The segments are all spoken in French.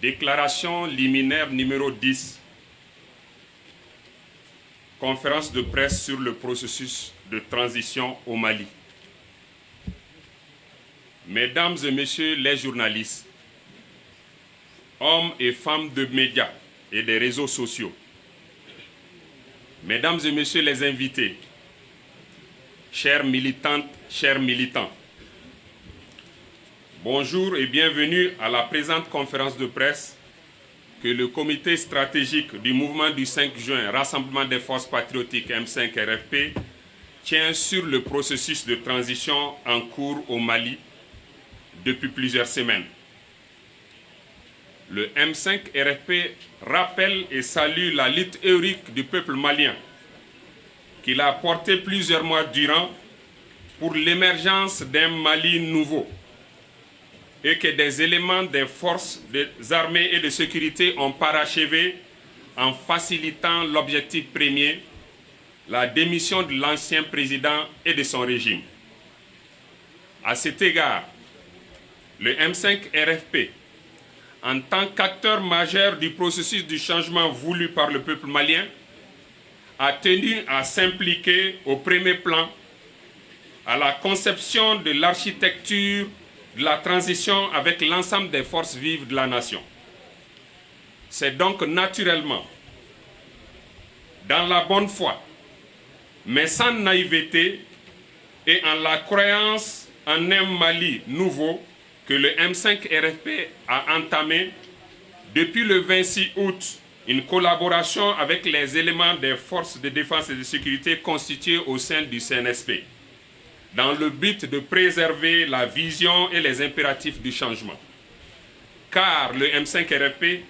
Déclaration liminaire numéro 10. Conférence de presse sur le processus de transition au Mali. Mesdames et messieurs les journalistes, hommes et femmes de médias et des réseaux sociaux, mesdames et messieurs les invités, chères militantes, chers militants, bonjour et bienvenue à la présente conférence de presse que le comité stratégique du mouvement du 5 juin, Rassemblement des forces patriotiques M5 RFP, tient sur le processus de transition en cours au Mali depuis plusieurs semaines. Le M5 RFP rappelle et salue la lutte héroïque du peuple malien qu'il a porté plusieurs mois durant pour l'émergence d'un Mali nouveau et que des éléments des forces des armées et de sécurité ont parachevé en facilitant l'objectif premier, la démission de l'ancien président et de son régime. À cet égard, le M5 RFP, en tant qu'acteur majeur du processus du changement voulu par le peuple malien, a tenu à s'impliquer au premier plan à la conception de l'architecture de la transition avec l'ensemble des forces vives de la nation. C'est donc naturellement, dans la bonne foi, mais sans naïveté et en la croyance en un Mali nouveau que le M5 RFP a entamé depuis le 26 août une collaboration avec les éléments des forces de défense et de sécurité constituées au sein du CNSP, dans le but de préserver la vision et les impératifs du changement. Car le M5 RFP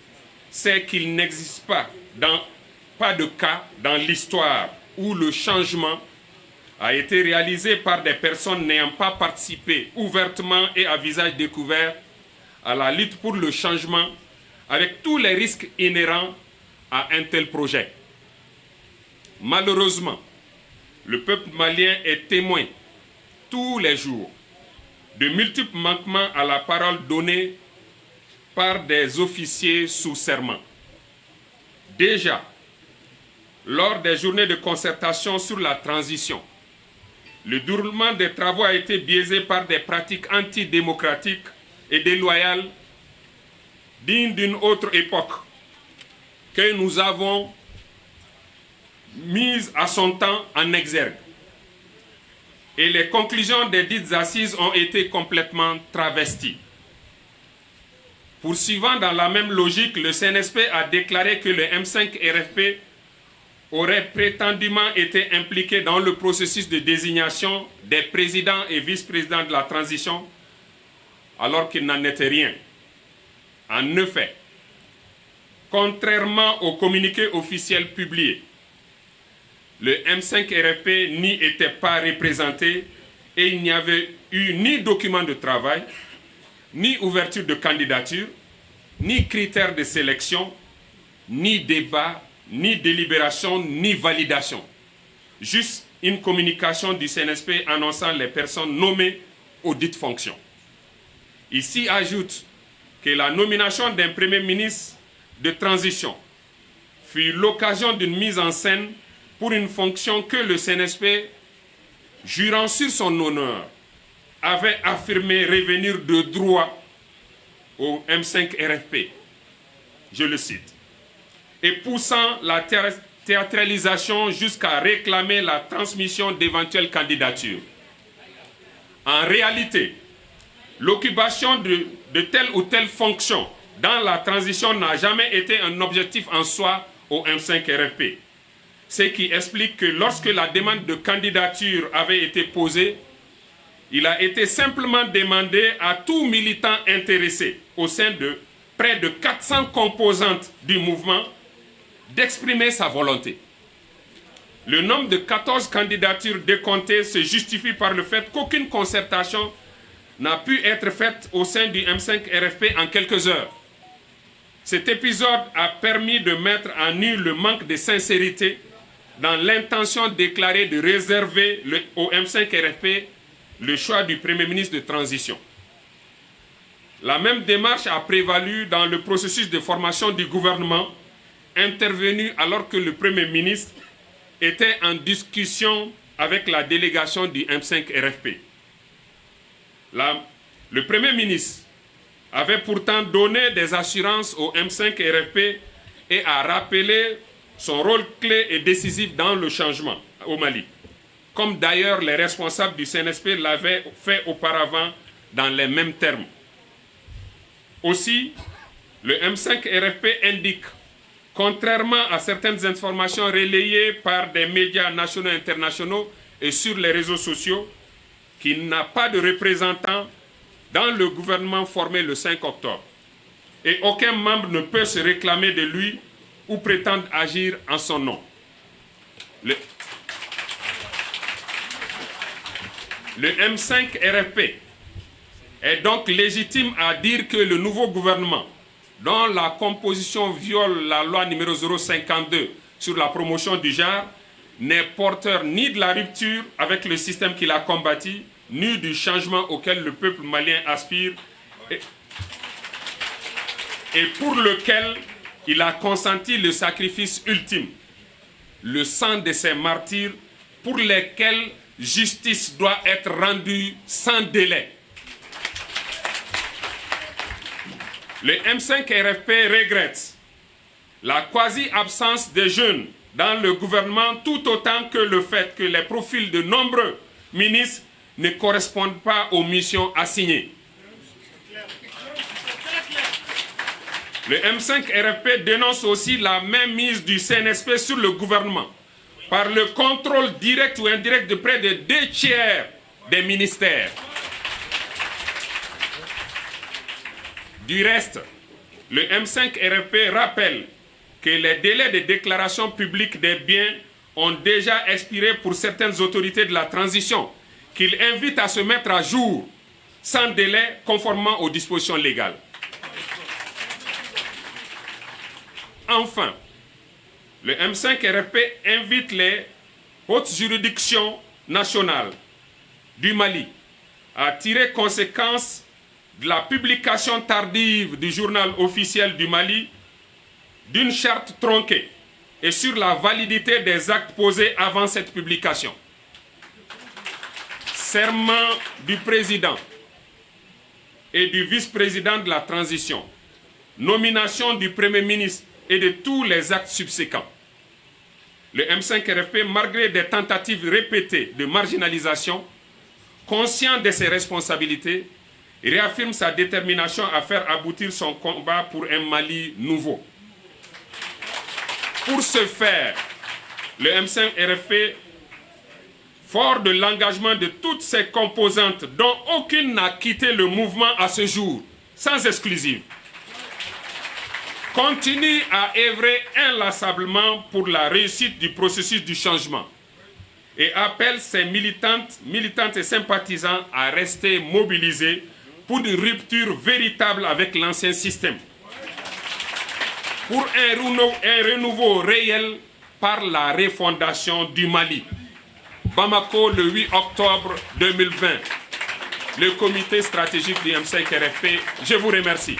sait qu'il n'existe pas de cas dans l'histoire où le changement a été réalisé par des personnes n'ayant pas participé ouvertement et à visage découvert à la lutte pour le changement avec tous les risques inhérents à un tel projet. Malheureusement, le peuple malien est témoin tous les jours de multiples manquements à la parole donnée par des officiers sous serment. Déjà, lors des journées de concertation sur la transition, le déroulement des travaux a été biaisé par des pratiques antidémocratiques et déloyales dignes d'une autre époque que nous avons mises à son temps en exergue. Et les conclusions des dites assises ont été complètement travesties. Poursuivant dans la même logique, le CNSP a déclaré que le M5 RFP aurait prétendument été impliqué dans le processus de désignation des présidents et vice-présidents de la transition, alors qu'il n'en était rien. En effet, contrairement au communiqué officiel publié, le M5 RFP n'y était pas représenté et il n'y avait eu ni document de travail, ni ouverture de candidature, ni critères de sélection, ni débat, ni délibération, ni validation. Juste une communication du CNSP annonçant les personnes nommées aux dites fonctions. Ici ajoute que la nomination d'un Premier ministre de transition fut l'occasion d'une mise en scène pour une fonction que le CNSP, jurant sur son honneur, avait affirmé revenir de droit au M5 RFP. Je le cite. Et poussant la théâtralisation jusqu'à réclamer la transmission d'éventuelles candidatures. En réalité, l'occupation de telle ou telle fonction dans la transition n'a jamais été un objectif en soi au M5 RFP. Ce qui explique que lorsque la demande de candidature avait été posée, il a été simplement demandé à tout militant intéressé au sein de près de 400 composantes du mouvement d'exprimer sa volonté. Le nombre de 14 candidatures décomptées se justifie par le fait qu'aucune concertation n'a pu être faite au sein du M5 RFP en quelques heures. Cet épisode a permis de mettre en nu le manque de sincérité dans l'intention déclarée de réserver au M5 RFP le choix du Premier ministre de transition. La même démarche a prévalu dans le processus de formation du gouvernement, intervenu alors que le Premier ministre était en discussion avec la délégation du M5 RFP. Le Premier ministre avait pourtant donné des assurances au M5 RFP et a rappelé son rôle clé et décisif dans le changement au Mali, comme d'ailleurs les responsables du CNSP l'avaient fait auparavant dans les mêmes termes. Aussi, le M5 RFP indique, contrairement à certaines informations relayées par des médias nationaux et internationaux et sur les réseaux sociaux, qu'il n'a pas de représentant dans le gouvernement formé le 5 octobre. Et aucun membre ne peut se réclamer de lui ou prétendre agir en son nom. Le M5 RFP est donc légitime à dire que le nouveau gouvernement, dont la composition viole la loi numéro 052 sur la promotion du genre, n'est porteur ni de la rupture avec le système qu'il a combattu, ni du changement auquel le peuple malien aspire et pour lequel il a consenti le sacrifice ultime, le sang de ses martyrs pour lesquels justice doit être rendue sans délai. Le M5 RFP regrette la quasi-absence des jeunes dans le gouvernement, tout autant que le fait que les profils de nombreux ministres ne correspondent pas aux missions assignées. Le M5 RFP dénonce aussi la mainmise du CNSP sur le gouvernement par le contrôle direct ou indirect de près de 2/3 des ministères. Du reste, le M5 RFP rappelle que les délais de déclaration publique des biens ont déjà expiré pour certaines autorités de la transition, qu'il invite à se mettre à jour sans délai conformément aux dispositions légales. Enfin, le M5 RFP invite les hautes juridictions nationales du Mali à tirer conséquence de la publication tardive du journal officiel du Mali d'une charte tronquée et sur la validité des actes posés avant cette publication. Serment du président et du vice-président de la transition, nomination du Premier ministre et de tous les actes subséquents. Le M5 RFP, malgré des tentatives répétées de marginalisation, conscient de ses responsabilités, réaffirme sa détermination à faire aboutir son combat pour un Mali nouveau. Pour ce faire, le M5 RFP, fort de l'engagement de toutes ses composantes, dont aucune n'a quitté le mouvement à ce jour, sans exclusive, continue à œuvrer inlassablement pour la réussite du processus du changement et appelle ses militantes et sympathisants à rester mobilisés pour une rupture véritable avec l'ancien système, pour un renouveau réel par la refondation du Mali. Bamako, le 8 octobre 2020. Le comité stratégique du M5 RFP, je vous remercie.